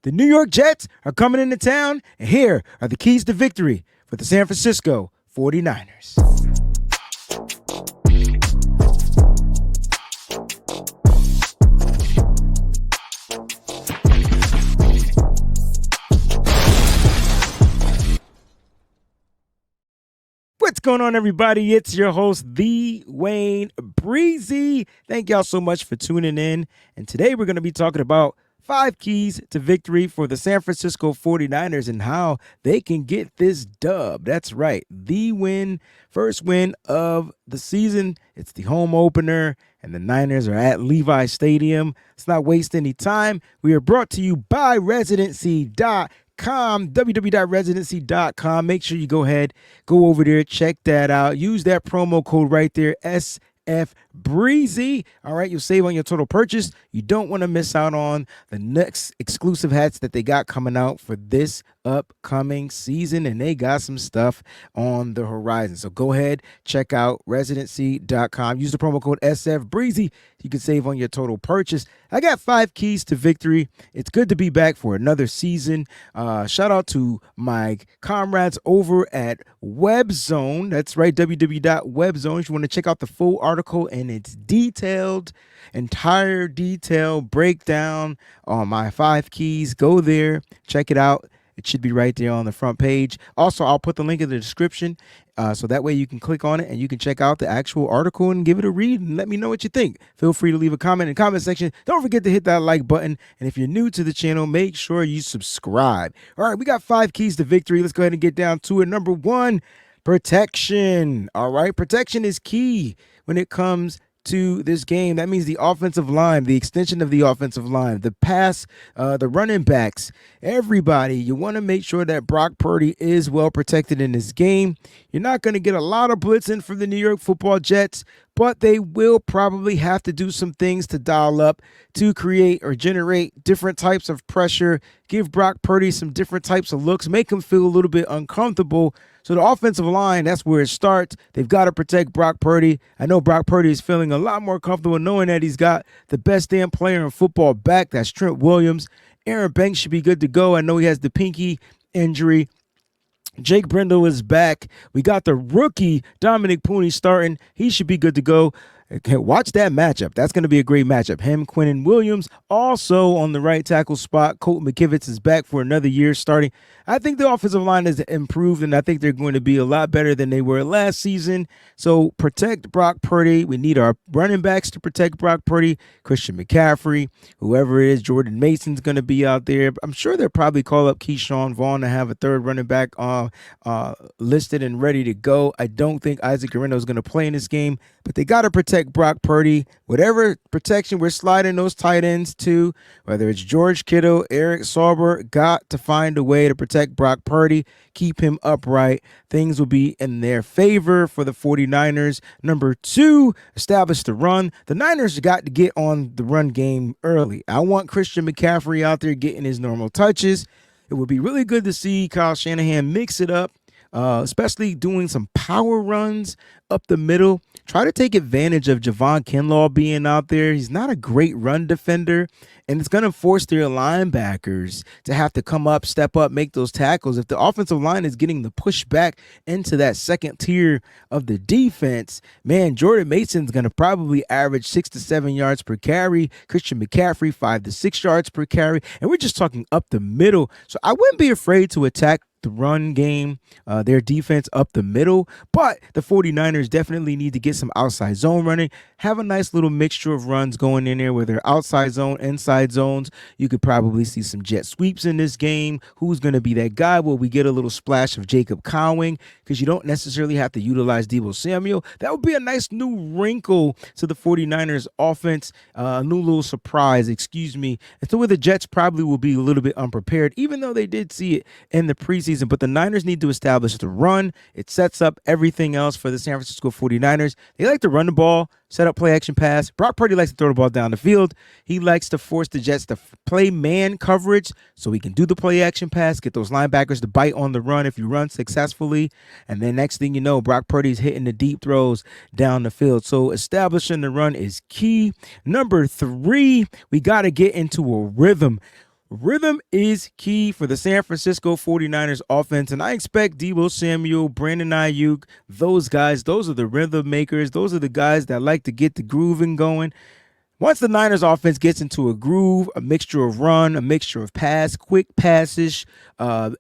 The New York Jets are coming into town, and here are the keys to victory for the San Francisco 49ers. What's going on, everybody? It's your host, the WayneBreezie. Thank y'all so much for tuning in. And today we're going to be talking about 5 keys to victory for the San Francisco 49ers and how they can get this dub. That's right, the first win of the season. It's the home opener, and the Niners are at Levi Stadium. Let's not waste any time. We are brought to you by Residency.com. www.residency.com. Make sure you go over there, check that out. Use that promo code right there, SFBreezie. All right, you'll save on your total purchase. You don't want to miss out on the next exclusive hats that they got coming out for this upcoming season, and they got some stuff on the horizon. So go ahead, check out Residency.com. Use the promo code SFBreezie. You can save on your total purchase. I got 5 keys to victory. It's good to be back for another season. Shout out to my comrades over at WebZone. That's right, www.webzone. If you want to check out the full article and its entire detail breakdown on my 5 keys, go there, check it out. It should be right there on the front page. Also, I'll put the link in the description so that way you can click on it and you can check out the actual article and give it a read and let me know what you think. Feel free to leave a comment in the comment section. Don't forget to hit that like button. And if you're new to the channel, make sure you subscribe. All right, we got 5 keys to victory. Let's go ahead and get down to it. Number 1, protection. All right, protection is key when it comes to this game. That means the offensive line, the extension of the offensive line, the pass, the running backs, everybody. You want to make sure that Brock Purdy is well protected in this game. You're not going to get a lot of blitzing from the New York Football Jets, but they will probably have to do some things to dial up to create or generate different types of pressure, give Brock Purdy some different types of looks, make him feel a little bit uncomfortable. So the offensive line, that's where it starts. They've got to protect Brock Purdy. I know Brock Purdy is feeling a lot more comfortable knowing that he's got the best damn player in football back. That's Trent Williams. Aaron Banks should be good to go. I know he has the pinky injury. Jake Brendel is back. We got the rookie Dominic Pooney starting. He should be good to go. Okay, watch that matchup. That's going to be a great matchup. Him, Quinnen Williams, also on the right tackle spot. Colton McKivitz is back for another year starting. I think the offensive line has improved, and I think they're going to be a lot better than they were last season. So protect Brock Purdy. We need our running backs to protect Brock Purdy. Christian McCaffrey, whoever it is, Jordan Mason's going to be out there. I'm sure they'll probably call up Keyshawn Vaughn to have a third running back listed and ready to go. I don't think Isaac Guerrero is going to play in this game, but they got to protect Brock Purdy. Whatever protection we're sliding those tight ends to, whether it's George Kittle, Eric Sauber, got to find a way to protect Brock Purdy, keep him upright. Things will be in their favor for the 49ers. Number 2, establish the run. The Niners got to get on the run game early. I want Christian McCaffrey out there getting his normal touches. It would be really good to see Kyle Shanahan mix it up, especially doing some power runs up the middle. Try to take advantage of Javon Kinlaw being out there. He's not a great run defender, and it's going to force their linebackers to have to come up, step up, make those tackles. If the offensive line is getting the push back into that second tier of the defense, man, Jordan Mason's going to probably average 6 to 7 yards per carry. Christian McCaffrey, 5 to 6 yards per carry. And we're just talking up the middle. So I wouldn't be afraid to attack the run game, their defense up the middle, but the 49ers definitely need to get some outside zone running, have a nice little mixture of runs going in there where they're outside zone, inside zones. You could probably see some jet sweeps in this game. Who's going to be that guy? Well, we get a little splash of Jacob Cowing because you don't necessarily have to utilize Deebo Samuel. That would be a nice new wrinkle to the 49ers offense, a new little surprise, And so where the Jets probably will be a little bit unprepared, even though they did see it in the preseason. But the Niners need to establish the run. It sets up everything else for the San Francisco 49ers. They like to run the ball, set up play action pass. Brock Purdy likes to throw the ball down the field. He likes to force the Jets to play man coverage so he can do the play action pass, get those linebackers to bite on the run if you run successfully. And then next thing you know, Brock Purdy's hitting the deep throws down the field. So establishing the run is key. Number 3, we got to get into a rhythm. Rhythm is key for the San Francisco 49ers offense, and I expect Deebo Samuel, Brandon Ayuk, those guys, those are the rhythm makers. Those are the guys that like to get the grooving going. Once the Niners offense gets into a groove, a mixture of run, a mixture of pass, quick passes,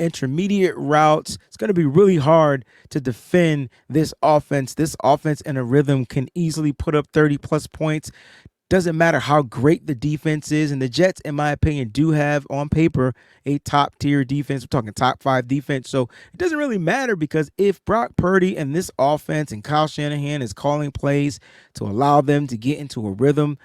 intermediate routes, it's going to be really hard to defend this offense. This offense in a rhythm can easily put up 30 plus points. Doesn't matter how great the defense is. And the Jets, in my opinion, do have on paper a top tier defense. We're talking top 5 defense. So it doesn't really matter, because if Brock Purdy and this offense and Kyle Shanahan is calling plays to allow them to get into a rhythm,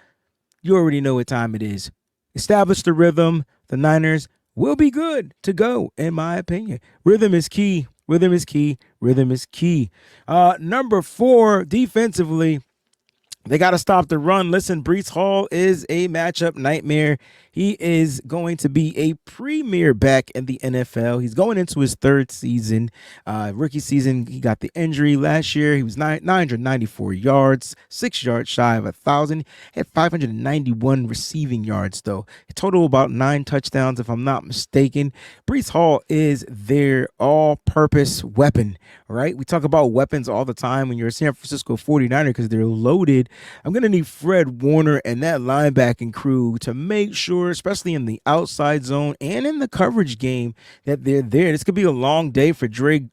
you already know what time it is. Establish the rhythm. The Niners will be good to go, in my opinion. Rhythm is key. Rhythm is key. Rhythm is key. Number 4, defensively, they got to stop the run. Listen, Breece Hall is a matchup nightmare. He is going to be a premier back in the NFL. He's going into his 3rd season. Rookie season, he got the injury last year. He was 994 yards, 6 yards shy of 1,000. He had 591 receiving yards, though. A total about 9 touchdowns, if I'm not mistaken. Breece Hall is their all-purpose weapon, right? We talk about weapons all the time when you're a San Francisco 49er because they're loaded. I'm going to need Fred Warner and that linebacking crew to make sure, especially in the outside zone and in the coverage game, that they're there. This could be a long day for Devondre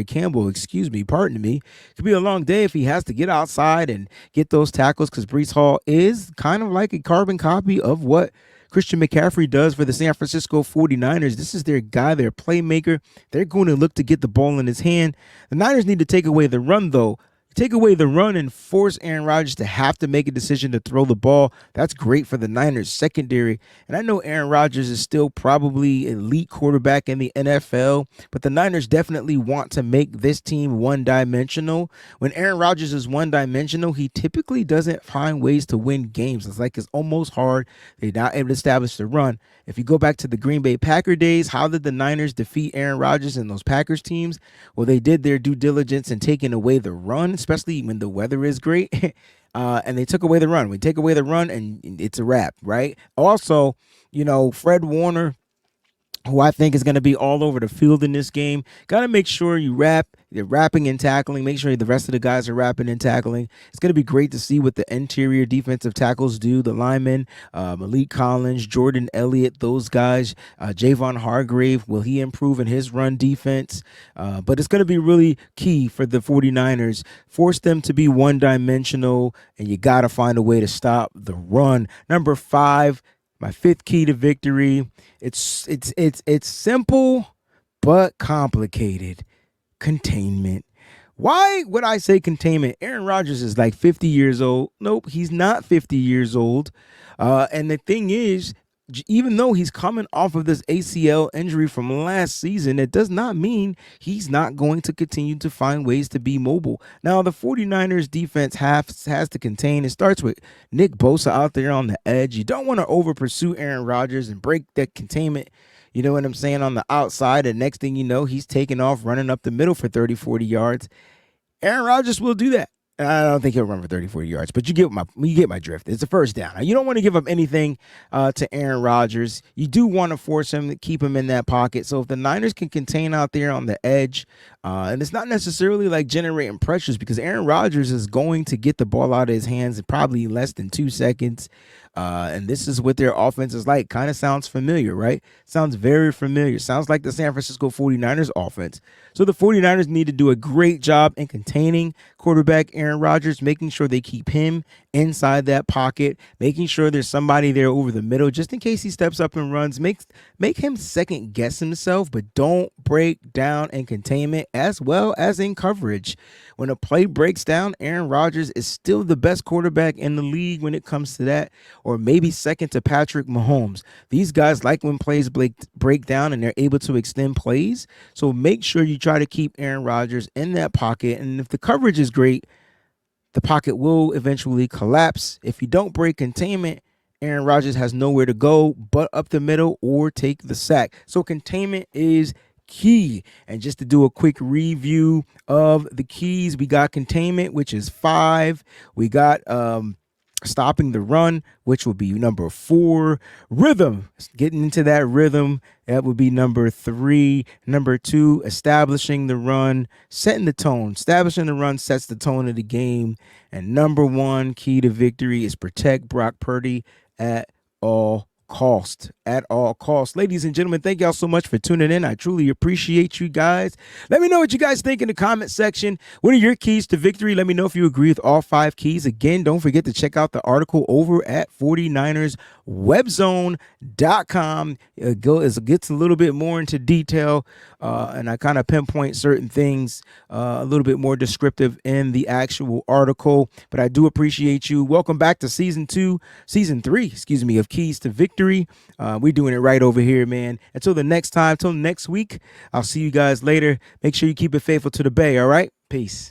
Campbell, pardon me. It could be a long day if he has to get outside and get those tackles, because Breece Hall is kind of like a carbon copy of what Christian McCaffrey does for the San Francisco 49ers. This is their guy, their playmaker. They're going to look to get the ball in his hand. The Niners need to take away the run, though. Take away the run and force Aaron Rodgers to have to make a decision to throw the ball. That's great for the Niners secondary. And I know Aaron Rodgers is still probably elite quarterback in the NFL, but the Niners definitely want to make this team one-dimensional. When Aaron Rodgers is one-dimensional, he typically doesn't find ways to win games. It's almost hard. They're not able to establish the run. If you go back to the Green Bay Packer days, how did the Niners defeat Aaron Rodgers and those Packers teams? Well, they did their due diligence in taking away the run, especially when the weather is great. And they took away the run. We take away the run and it's a wrap, right? Also, Fred Warner, who I think is going to be all over the field in this game. Got to make sure you're rapping and tackling. Make sure the rest of the guys are rapping and tackling. It's going to be great to see what the interior defensive tackles do. The linemen, Malik Collins, Jordan Elliott, those guys. Javon Hargrave, will he improve in his run defense? But it's going to be really key for the 49ers. Force them to be one-dimensional, and you got to find a way to stop the run. Number 5, my 5th key to victory. It's simple but complicated. Containment. Why would I say containment? Aaron Rodgers is like 50 years old. Nope, he's not 50 years old. And the thing is, even though he's coming off of this ACL injury from last season, it does not mean he's not going to continue to find ways to be mobile. Now, the 49ers defense has to contain. It starts with Nick Bosa out there on the edge. You don't want to over pursue Aaron Rodgers and break that containment, you know what I'm saying, on the outside. And next thing you know, he's taking off, running up the middle for 30, 40 yards. Aaron Rodgers will do that. I don't think he'll run for 30, 40 yards, but you get my drift. It's a first down. Now, you don't want to give up anything to Aaron Rodgers. You do want to force him to keep him in that pocket. So if the Niners can contain out there on the edge, and it's not necessarily like generating pressures, because Aaron Rodgers is going to get the ball out of his hands in probably less than 2 seconds. And this is what their offense is like. Kind of sounds familiar, right? Sounds very familiar. Sounds like the San Francisco 49ers offense. So the 49ers need to do a great job in containing quarterback Aaron Rodgers, making sure they keep him inside that pocket, making sure there's somebody there over the middle just in case he steps up and runs. Make him second guess himself, but don't break down in containment as well as in coverage. When a play breaks down, Aaron Rodgers is still the best quarterback in the league when it comes to that, or maybe second to Patrick Mahomes. These guys like when plays break down and they're able to extend plays. So make sure you try to keep Aaron Rodgers in that pocket. And if the coverage is great, the pocket will eventually collapse. If you don't break containment, Aaron Rodgers has nowhere to go but up the middle or take the sack. So containment is key. And just to do a quick review of the keys, we got containment, which is 5. We got stopping the run, which would be number 4. Rhythm, getting into that rhythm, that would be number 3. Number 2, establishing the run, setting the tone. Establishing the run sets the tone of the game. And number 1 key to victory is protect Brock Purdy at all cost. At all costs. Ladies and gentlemen, thank y'all so much for tuning in. I truly appreciate you guys. Let me know what you guys think in the comment section. What are your keys to victory? Let me know if you agree with all 5 keys. Again, don't forget to check out the article over at 49erswebzone.com. It gets a little bit more into detail, and I kind of pinpoint certain things a little bit more descriptive in the actual article. But I do appreciate you. Welcome back to season 3, of Keys to Victory. We're doing it right over here, man. Until the next time, till next week, I'll see you guys later. Make sure you keep it faithful to the Bay, all right? Peace.